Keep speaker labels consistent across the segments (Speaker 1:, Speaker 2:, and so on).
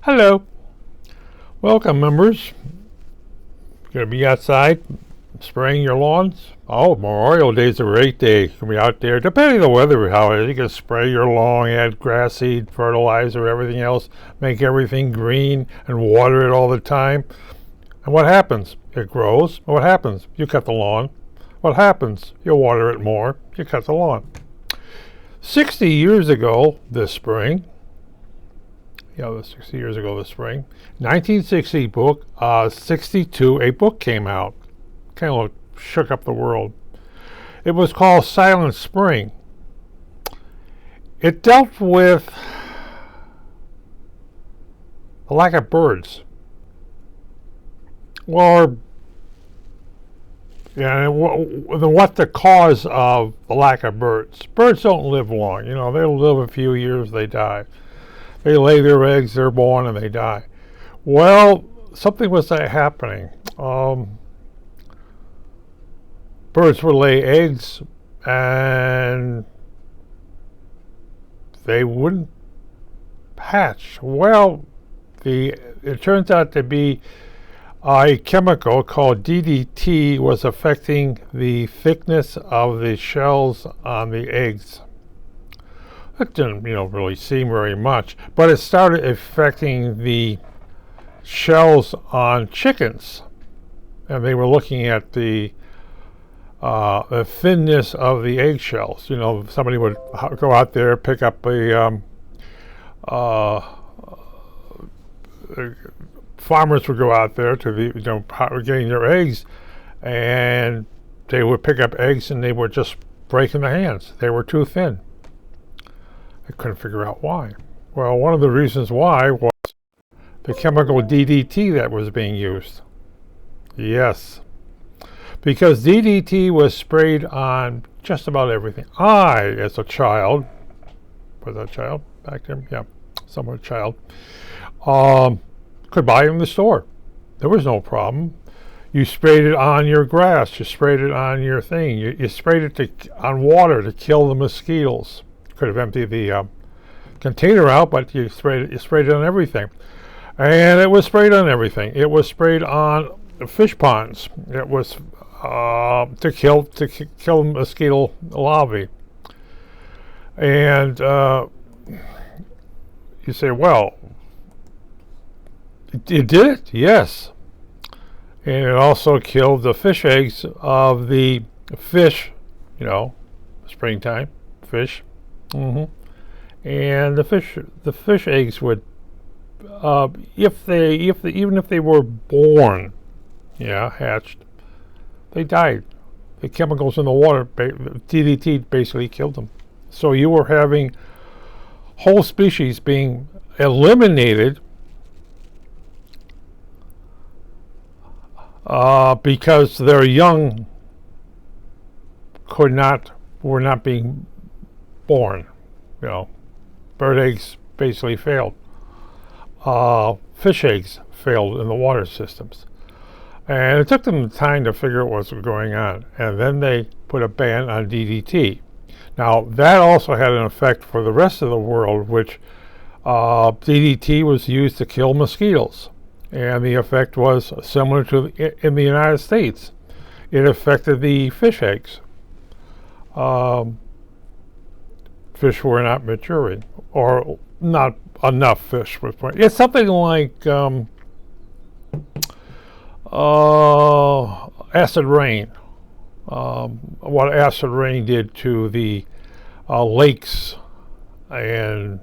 Speaker 1: Hello. Welcome, members. Gonna be outside spraying your lawns? Oh, Memorial Day's a great day. You can be out there, depending on the weather, how it is. You can spray your lawn, add grass seed, fertilizer, everything else, make everything green, and water it all the time. And what happens? It grows. What happens? You cut the lawn. What happens? You water it more. You cut the lawn. 60 years ago this spring, 60 years ago this spring, 1960 book, 62, a book came out. Kind of shook up the world. It was called Silent Spring. It dealt with the lack of birds. Or, what the cause of the lack of birds. Birds don't live long. They'll live a few years, they die. They lay their eggs, they're born, and they die. Well, something was happening. Birds would lay eggs, and they wouldn't hatch. Well, it turns out to be a chemical called DDT was affecting the thickness of the shells on the eggs. It didn't, really seem very much, but it started affecting the shells on chickens, and they were looking at the thinness of the eggshells. Somebody would go out there, pick up farmers would go out there to getting their eggs, and they would pick up eggs, and they were just breaking their hands. They were too thin. I couldn't figure out why. Well, one of the reasons why was the chemical DDT that was being used. Yes. Because DDT was sprayed on just about everything. I, as a child, was that a child back then? Yeah, somewhat a child, could buy it in the store. There was no problem. You sprayed it on your grass. You sprayed it on your thing. You sprayed it on water to kill the mosquitoes. Could have emptied the container out, but you sprayed it on everything. And it was sprayed on everything. It was sprayed on fish ponds. It was to kill mosquito larvae. And you say, well, it did it? Yes. And it also killed the fish eggs of the fish, springtime fish. And the fish eggs would, even if they were born, hatched, they died. The chemicals in the water, DDT, basically killed them. So you were having whole species being eliminated because their young were not being born. Bird eggs basically failed. Fish eggs failed in the water systems. And it took them time to figure out what was going on. And then they put a ban on DDT. Now, that also had an effect for the rest of the world, which DDT was used to kill mosquitoes. And the effect was similar to in the United States. It affected the fish eggs. Fish were not maturing, or not enough fish was born. It's something like acid rain. What acid rain did to the lakes, and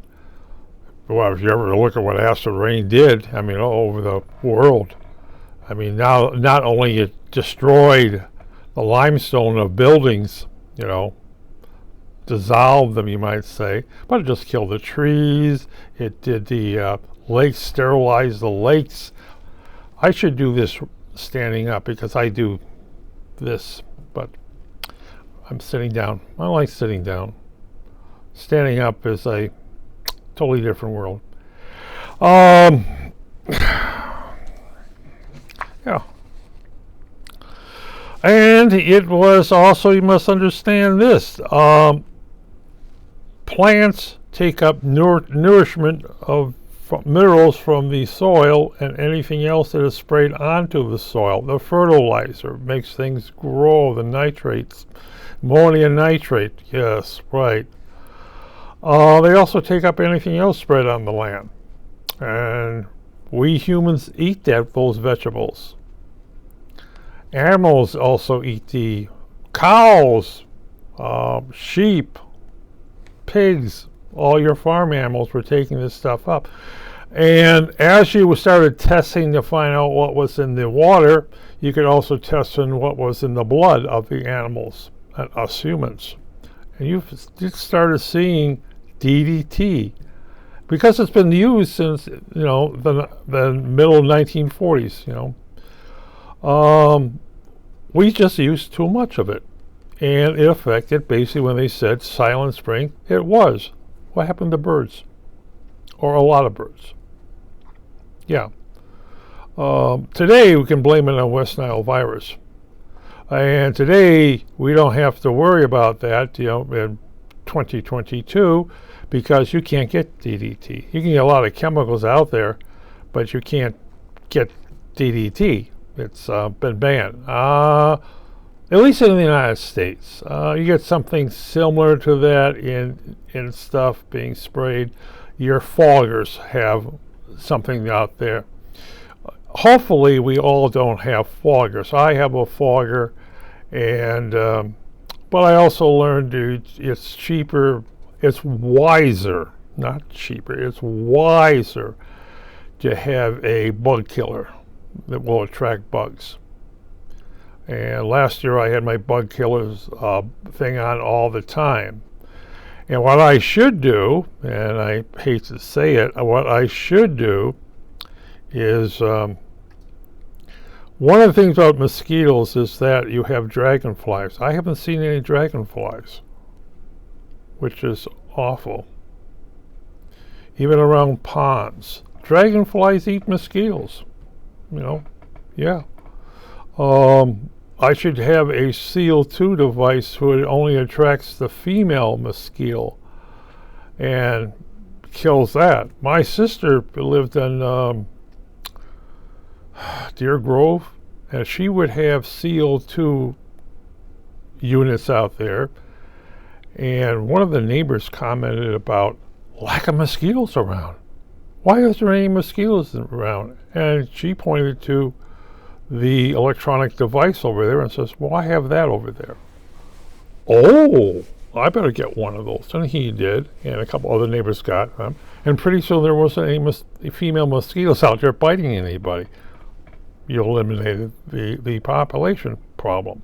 Speaker 1: well, if you ever look at what acid rain did, all over the world. Now not only it destroyed the limestone of buildings, dissolved them, you might say, but it just killed the trees. It did the lakes, sterilized the lakes. I should do this standing up because I do this, but I'm sitting down. I like sitting down. Standing up is a totally different world. Yeah. And it was also, you must understand this, plants take up nourishment minerals from the soil and anything else that is sprayed onto the soil. The fertilizer makes things grow, the nitrates, ammonium nitrate, yes, right. They also take up anything else spread on the land. And we humans eat those vegetables. Animals also eat the cows, sheep, pigs, all your farm animals were taking this stuff up. And as you started testing to find out what was in the water, you could also test in what was in the blood of the animals, and us humans. And you started seeing DDT, because it's been used since, the middle 1940s, we just used too much of it. And it affected, basically, when they said Silent Spring, it was. What happened to birds? Or a lot of birds. Yeah. Today, we can blame it on West Nile virus. And today, we don't have to worry about that, in 2022, because you can't get DDT. You can get a lot of chemicals out there, but you can't get DDT. It's been banned. At least in the United States. You get something similar to that in stuff being sprayed. Your foggers have something out there. Hopefully we all don't have foggers. I have a fogger, and but I also learned it's cheaper, it's wiser, not cheaper, it's wiser to have a bug killer that will attract bugs. And last year I had my bug killers thing on all the time. And what I should do, and I hate to say it, what I should do is, one of the things about mosquitoes is that you have dragonflies. I haven't seen any dragonflies, which is awful. Even around ponds. Dragonflies eat mosquitoes, yeah. I should have a CO2 device that only attracts the female mosquito and kills that. My sister lived in Deer Grove, and she would have CO2 units out there, and one of the neighbors commented about lack of mosquitoes around. Why is there any mosquitoes around? And she pointed to the electronic device over there and says, well, I have that over there. Oh, I better get one of those. And he did, and a couple other neighbors got them. And pretty soon there wasn't any female mosquitoes out there biting anybody. You eliminated the population problem.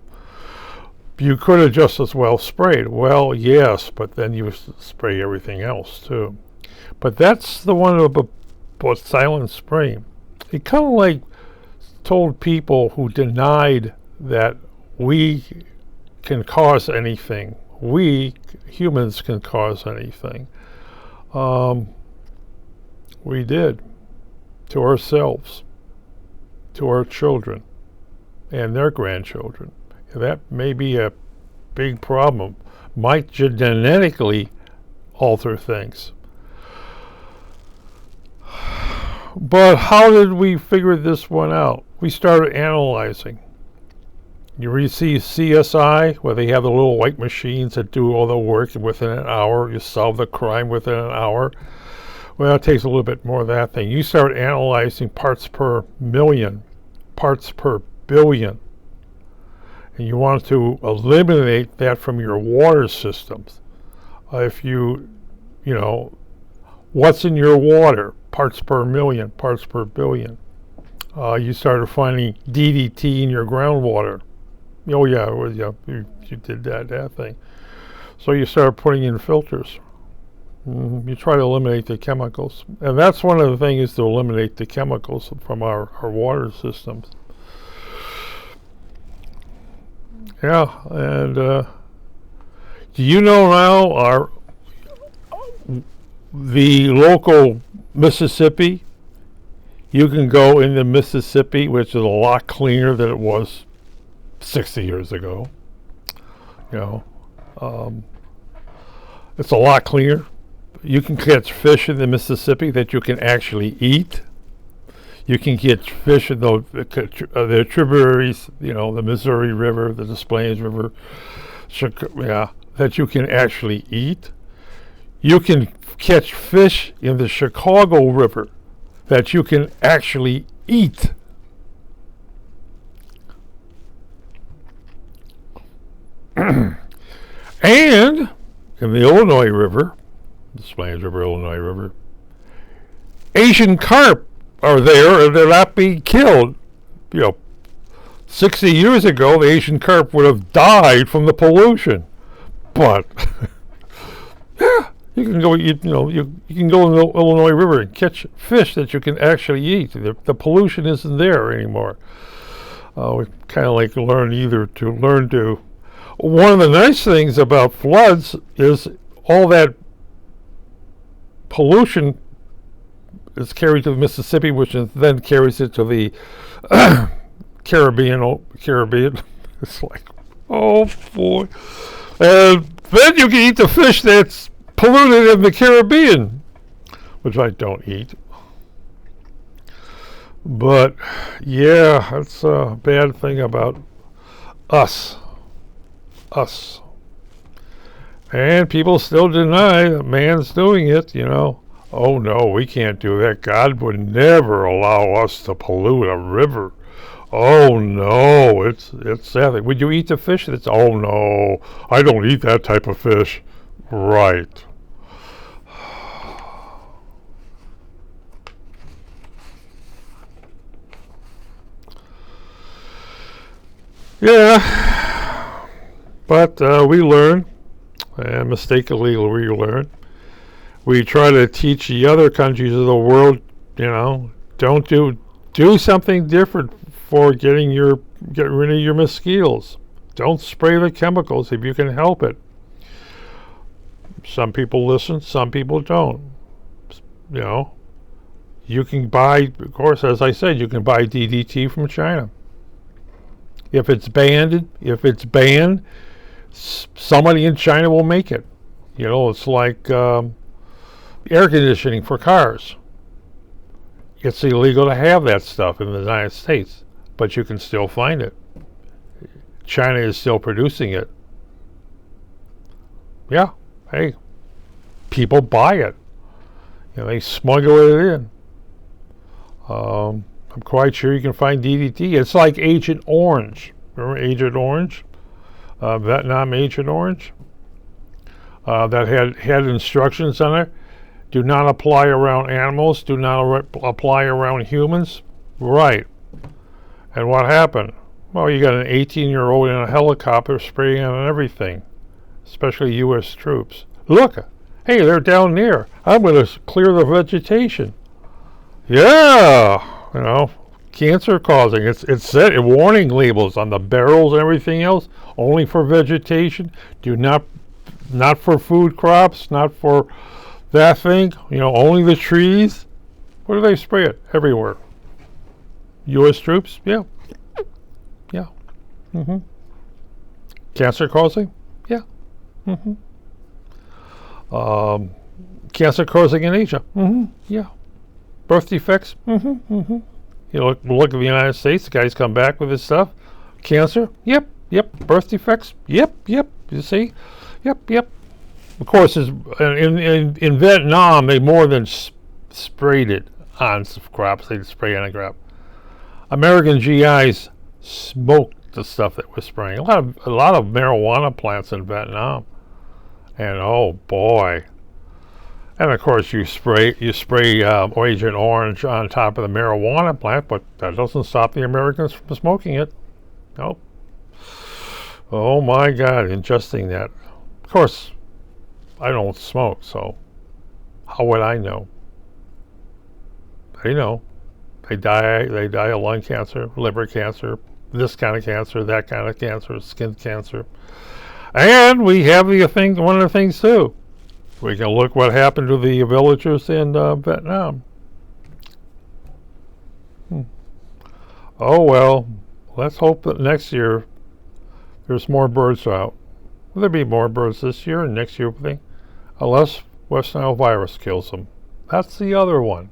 Speaker 1: You could have just as well sprayed. Well, yes, but then you spray everything else too. But that's the one about Silent Spring. It kind of like told people who denied that we can cause anything. We humans can cause anything. We did to ourselves, to our children, and their grandchildren. That may be a big problem. Might genetically alter things. But how did we figure this one out? We started analyzing. You receive CSI, where they have the little white machines that do all the work, and within an hour you solve the crime within an hour. Well, it takes a little bit more of that thing. You start analyzing parts per million, parts per billion. And you want to eliminate that from your water systems. If what's in your water? Parts per million, parts per billion. You started finding DDT in your groundwater. Oh yeah, you did that thing. So you started putting in filters. You try to eliminate the chemicals. And that's one of the things, is to eliminate the chemicals from our water systems. Yeah, and do you know now the local Mississippi, you can go into Mississippi, which is a lot cleaner than it was 60 years ago. It's a lot cleaner. You can catch fish in the Mississippi that you can actually eat. You can catch fish in the tributaries, the Missouri River, the Des Plaines River, that you can actually eat. You can catch fish in the Chicago River that you can actually eat. And in the Illinois River, the Des Plaines River, Illinois River, Asian carp are there and they're not being killed. 60 years ago, the Asian carp would have died from the pollution. But yeah, you can go eat. You can go in the Illinois River and catch fish that you can actually eat. The pollution isn't there anymore. We kind of like learn to. One of the nice things about floods is all that pollution is carried to the Mississippi, which then carries it to the Caribbean. It's like, oh boy. And then you can eat the fish that's polluted in the Caribbean, which I don't eat. But yeah, that's a bad thing about us. And people still deny that man's doing it, Oh no, we can't do that. God would never allow us to pollute a river. Oh no, it's sad. Would you eat the fish? Oh no, I don't eat that type of fish. Right. Yeah, but we learn, and mistakenly we learn. We try to teach the other countries of the world, don't do something different for getting rid of your mosquitoes. Don't spray the chemicals if you can help it. Some people listen, some people don't. You can buy, of course, as I said, you can buy DDT from China. If it's banned, somebody in China will make it. It's like air conditioning for cars. It's illegal to have that stuff in the United States, but you can still find it. China is still producing it. Yeah, hey, people buy it. They smuggle it in. I'm quite sure you can find DDT. It's like Agent Orange. Remember Agent Orange? Vietnam Agent Orange? That had instructions on it. Do not apply around animals. Do not apply around humans. Right. And what happened? Well, you got an 18-year-old in a helicopter spraying on everything, especially U.S. troops. Look, hey, they're down there. I'm going to clear the vegetation. Yeah, cancer causing. It's set warning labels on the barrels and everything else. Only for vegetation. Do not for food crops. Not for that thing. Only the trees. Where do they spray it? Everywhere. U.S. troops. Yeah. Cancer causing. Yeah. Cancer causing in Asia. Yeah. Birth defects. Look at the United States. The guy's come back with his stuff. Cancer. Yep. Birth defects. Yep. You see. Yep. Of course, in Vietnam, they more than sprayed it on crops. They sprayed on a crop. American GIs smoked the stuff that was spraying. A lot of marijuana plants in Vietnam, and oh boy. And of course, you spray Agent Orange on top of the marijuana plant, but that doesn't stop the Americans from smoking it. Nope. Oh my God, ingesting that. Of course, I don't smoke, so how would I know? They know. They die of lung cancer, liver cancer, this kind of cancer, that kind of cancer, skin cancer. And we have one of the things too. We can look what happened to the villagers in Vietnam. Oh well, let's hope that next year there's more birds out. Will there be more birds this year and next year? Unless West Nile virus kills them. That's the other one.